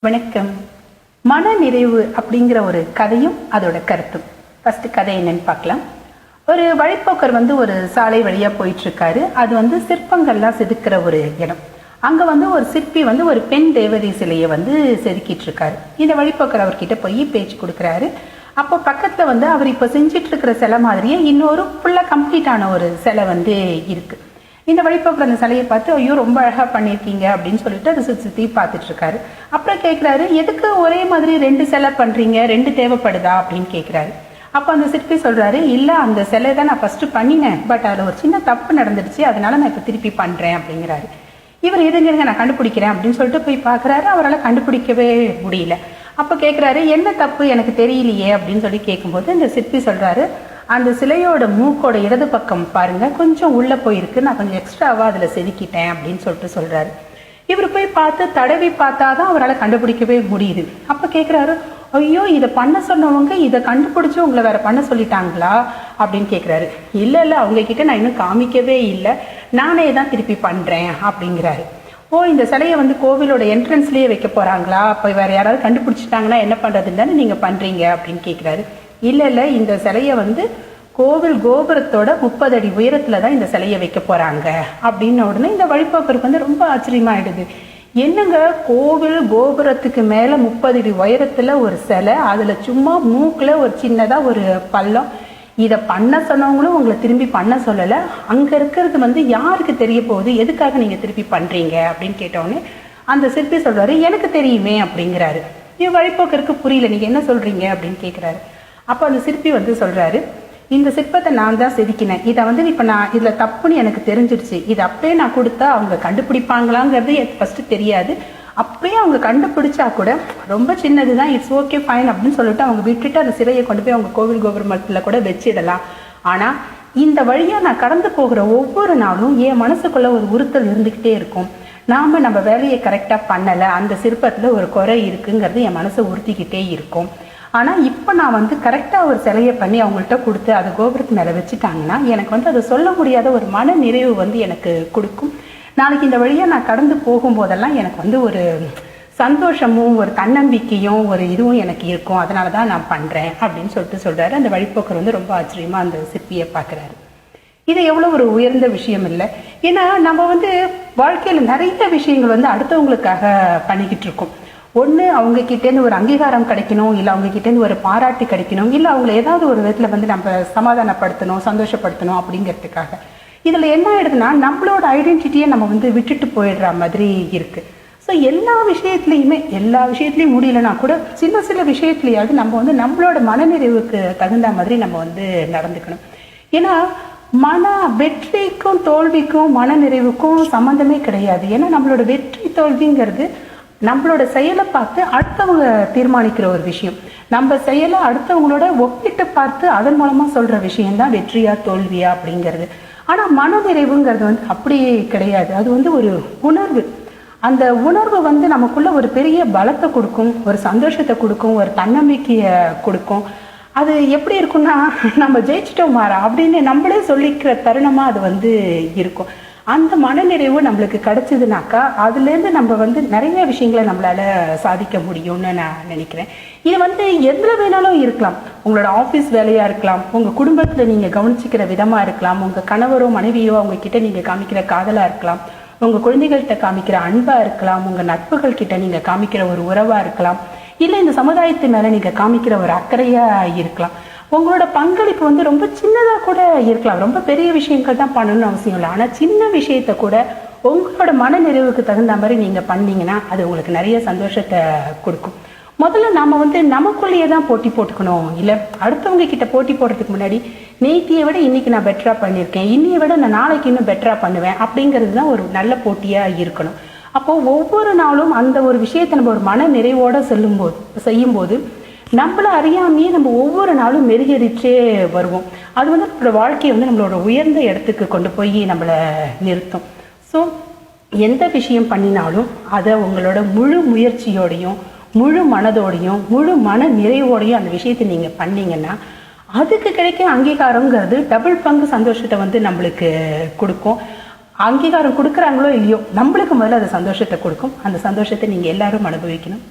வணக்கம். மன நிறைவு அப்படிங்கிற ஒரு கதையும் அதோட கருத்தும். ஃபர்ஸ்ட் கதை என்னன்னு பார்க்கலாம். ஒரு வழிப்போக்கர் ஒரு சாலை வழியா போயிட்டு இருக்காரு. அது சிற்பங்கள்லாம் செதுக்கிற ஒரு இடம். அங்க ஒரு சிற்பி ஒரு பெண் தேவதை சிலையை செதுக்கிட்டு இருக்காரு. இந்த வழிப்போக்கர் அவர்கிட்ட போய் பேச்சு கொடுக்குறாரு. அப்போ பக்கத்துல அவர் இப்ப செஞ்சிட்டு இருக்கிற சிலை மாதிரியே இன்னொரு ஃபுல்லா கம்ப்ளீட்டான ஒரு சிலை இருக்கு. இந்த வழிபோக்கில் அந்த சிலையை பார்த்து ஐயோ ரொம்ப அழகா பண்ணியிருக்கீங்க அப்படின்னு சொல்லிட்டு அதை சுற்றி பார்த்துட்டு இருக்காரு. அப்புறம் கேட்குறாரு, எதுக்கு ஒரே மாதிரி 2 சிலை பண்றீங்க, 2 தேவைப்படுதா அப்படின்னு கேட்குறாரு. அப்போ அந்த சிற்பி சொல்றாரு, இல்லை அந்த சிலை தான் நான் ஃபர்ஸ்ட் பண்ணினேன், பட் அதில் ஒரு சின்ன தப்பு நடந்துடுச்சு, அதனால நான் இப்போ திருப்பி பண்றேன் அப்படிங்கிறாரு. இவர் எதுங்க நான் கண்டுபிடிக்கிறேன் அப்படின்னு சொல்லிட்டு போய் பார்க்குறாரு. அவரால் கண்டுபிடிக்கவே முடியல. அப்போ கேட்குறாரு, என்ன தப்பு எனக்கு தெரியலையே அப்படின்னு சொல்லி கேட்கும்போது இந்த சிற்பி சொல்றாரு, அந்த சிலையோட மூக்கோட இடது பக்கம் பாருங்க கொஞ்சம் உள்ள போயிருக்கு, நான் கொஞ்சம் எக்ஸ்ட்ராவா அதுல செதுக்கிட்டேன் அப்படின்னு சொல்றாரு. இவர் போய் பார்த்து தடவி பார்த்தாதான் அவரால் கண்டுபிடிக்கவே முடியுது. அப்ப கேட்கிறாரு, ஐயோ இதை பண்ண சொன்னவங்க இதை கண்டுபிடிச்சு உங்களை வேற பண்ண சொல்லிட்டாங்களா அப்படின்னு கேட்கிறாரு. இல்ல அவங்க கிட்ட நான் இன்னும் காமிக்கவே இல்லை, நானே தான் திருப்பி பண்றேன் அப்படிங்கிறாரு. ஓ, இந்த சிலையை கோவிலோட என்ட்ரன்ஸ்லயே வைக்க போறாங்களா, அப்ப வேற யாராவது கண்டுபிடிச்சிட்டாங்கன்னா என்ன பண்றதுன்னு நீங்க பண்றீங்க அப்படின்னு கேட்கிறாரு. இல்ல இந்த சிலையை கோவில் கோபுரத்தோட 30 அடி உயரத்துலதான் இந்த சிலையை வைக்க போறாங்க அப்படின்னு உடனே இந்த வழிபோக்கருக்கு ரொம்ப ஆச்சரியமாயிடுது. என்னங்க, கோவில் கோபுரத்துக்கு மேல 30 அடி உயரத்துல ஒரு சிலை, அதுல சும்மா மூக்குல ஒரு சின்னதா ஒரு பள்ளம், இதை பண்ண சொன்னவங்களும் உங்களை திரும்பி பண்ண சொல்லல, அங்க இருக்கிறது யாருக்கு தெரிய போகுது, எதுக்காக நீங்க திருப்பி பண்றீங்க அப்படின்னு கேட்டோடனே அந்த சிற்பி சொல்றாரு, எனக்கு தெரியுமே அப்படிங்கிறாரு. இவ் வழிபோக்கருக்கு புரியல, நீங்க என்ன சொல்றீங்க அப்படின்னு கேட்கிறாரு. அப்போ அந்த சிற்பி சொல்றாரு, இந்த சிற்பத்தை நான் தான் செதுக்கினேன், இதை இப்ப நான் இதுல தப்புன்னு எனக்கு தெரிஞ்சிடுச்சு, இது அப்படியே நான் கொடுத்தா அவங்க கண்டுபிடிப்பாங்களாங்கிறது ஃபர்ஸ்ட் தெரியாது, அப்படியே அவங்க கண்டுபிடிச்சா கூட ரொம்ப சின்னதுதான், இட்ஸ் ஓகே ஃபைன் அப்படின்னு சொல்லிட்டு அவங்க விட்டுட்டு அந்த சிலையை கொண்டு போய் அவங்க கோவில் கோபுரத்துல கூட வச்சிடலாம். ஆனா இந்த வழியா நான் கடந்து போகிற ஒவ்வொரு நாளும் என் மனசுக்குள்ள ஒரு உறுத்தல் இருந்துகிட்டே இருக்கும். நம்ம வேலையை கரெக்டா பண்ணல, அந்த சிற்பத்துல ஒரு குறை இருக்குங்கிறது என் மனசை உறுத்திக்கிட்டே இருக்கும். ஆனா இப்ப நான் கரெக்டா ஒரு சிலையை பண்ணி அவங்கள்ட்ட கொடுத்து அதை கோபுரத்து மேல வச்சுட்டாங்கன்னா எனக்கு அதை சொல்ல முடியாத ஒரு மன நிறைவு எனக்கு கொடுக்கும். நாளைக்கு இந்த வழியா நான் கடந்து போகும்போதெல்லாம் எனக்கு ஒரு சந்தோஷமும் ஒரு தன்னம்பிக்கையும் ஒரு இதுவும் எனக்கு இருக்கும், அதனாலதான் நான் பண்றேன் அப்படின்னு சொல்றாரு. அந்த வழிபோக்கர் ரொம்ப ஆச்சரியமா அந்த சிற்பியை பாக்குறாரு. இது எவ்வளவு ஒரு உயர்ந்த விஷயம் இல்லை. ஏன்னா நம்ம வாழ்க்கையில நிறைய விஷயங்கள் அடுத்தவங்களுக்காக பண்ணிக்கிட்டு இருக்கோம். ஒண்ணு அவங்க கிட்டேருந்து ஒரு அங்கீகாரம் கிடைக்கணும், இல்ல அவங்க கிட்டேருந்து ஒரு பாராட்டு கிடைக்கணும், இல்ல அவங்களை ஏதாவது ஒரு விதத்துல நம்ம சமாதானப்படுத்தணும், சந்தோஷப்படுத்தணும் அப்படிங்கிறதுக்காக. இதுல என்ன ஆயிடுதுன்னா நம்மளோட ஐடென்டிட்டியை நம்ம விட்டுட்டு போயிடுற மாதிரி இருக்கு. ஸோ எல்லா விஷயத்துலயும் முடியலன்னா கூட சில விஷயத்துலயாவது நம்ம நம்மளோட மனநிறைவுக்கு தகுந்த மாதிரி நம்ம நடந்துக்கணும். ஏன்னா வெற்றிக்கும் தோல்விக்கும் மன நிறைவுக்கும் சம்பந்தமே கிடையாது. ஏன்னா நம்மளோட வெற்றி தோல்விங்கிறது நம்மளோட செயலை பார்த்து அடுத்தவங்க தீர்மானிக்கிற ஒரு விஷயம். நம்ம செயலை அடுத்தவங்களோட ஒப்பிட்டு பார்த்து அதன் மூலமா சொல்ற விஷயம்தான் வெற்றியா தோல்வியா அப்படிங்கிறது. ஆனா மன நிறைவுங்கிறது அப்படியே கிடையாது. அது ஒரு உணர்வு. அந்த உணர்வு நமக்குள்ள ஒரு பெரிய பலத்தை கொடுக்கும், ஒரு சந்தோஷத்தை கொடுக்கும், ஒரு தன்னம்பிக்கையை கொடுக்கும். அது எப்படி இருக்கும்னா, நம்ம ஜெயிச்சிட்டோம் மாறா அப்படின்னு நம்மளே சொல்லிக்கிற தருணமா அது இருக்கும். அந்த மனநிறைவு நம்மளுக்கு கிடைச்சதுனாக்கா அதுல இருந்து நம்ம நிறைய விஷயங்களை நம்மளால சாதிக்க முடியும்னு நான் நினைக்கிறேன். இது எதுல வேணாலும் இருக்கலாம். உங்களோட ஆபீஸ் வேலையா இருக்கலாம், உங்க குடும்பத்துல நீங்க கவனிச்சுக்கிற விதமா இருக்கலாம், உங்க கணவரோ மனைவியோ அவங்க கிட்ட நீங்க காமிக்கிற காதலா இருக்கலாம், உங்க குழந்தைகள்கிட்ட காமிக்கிற அன்பா இருக்கலாம், உங்க நட்புகள் கிட்ட நீங்க காமிக்கிற ஒரு உறவா இருக்கலாம், இல்ல இந்த சமுதாயத்து மேல நீங்க காமிக்கிற ஒரு அக்கறையா இருக்கலாம். உங்களோட பங்களிப்பு ரொம்ப சின்னதா கூட இருக்கலாம். ரொம்ப பெரிய விஷயங்கள் தான் பண்ணணும்னு அவசியம் இல்லை. ஆனா சின்ன விஷயத்த கூட உங்களோட மன நிறைவுக்கு தகுந்த மாதிரி நீங்க பண்ணீங்கன்னா அது உங்களுக்கு நிறைய சந்தோஷத்தை கொடுக்கும். முதல்ல நாம நமக்குள்ளேயே தான் போட்டி போட்டுக்கணும். இல்ல அடுத்தவங்க கிட்ட போட்டி போடுறதுக்கு முன்னாடி நேத்தியை விட இன்னைக்கு நான் பெட்டரா பண்ணியிருக்கேன், இன்னையை விட நான் நாளைக்கு இன்னும் பெட்டரா பண்ணுவேன் அப்படிங்கிறது தான் ஒரு நல்ல போட்டியா இருக்கணும். அப்போ ஒவ்வொரு நாளும் அந்த ஒரு விஷயத்தை நம்ம ஒரு மன நிறைவோட செய்யும்போது நம்மள அறியாமையே நம்ம ஒவ்வொரு நாளும் மெருகேறிச்சே வருவோம். அது நம்மளோட வாழ்க்கையை நம்மளோட உயர்ந்த இடத்துக்கு கொண்டு போய் நம்மளை நிறுத்தும். ஸோ எந்த விஷயம் பண்ணினாலும் அதை உங்களோட முழு முயற்சியோடையும் முழு மனதோடையும் முழு மன நிறைவோடையும் அந்த விஷயத்தை நீங்க பண்ணீங்கன்னா அதுக்கு கிடைக்க அங்கீகாரங்கிறது டபுள் பங்கு சந்தோஷத்தை நம்மளுக்கு கொடுக்கும். அங்கீகாரம் கொடுக்குறாங்களோ இல்லையோ, நம்மளுக்கு முதல்ல அது சந்தோஷத்தை கொடுக்கும். அந்த சந்தோஷத்தை நீங்க எல்லாரும் அனுபவிக்கணும்.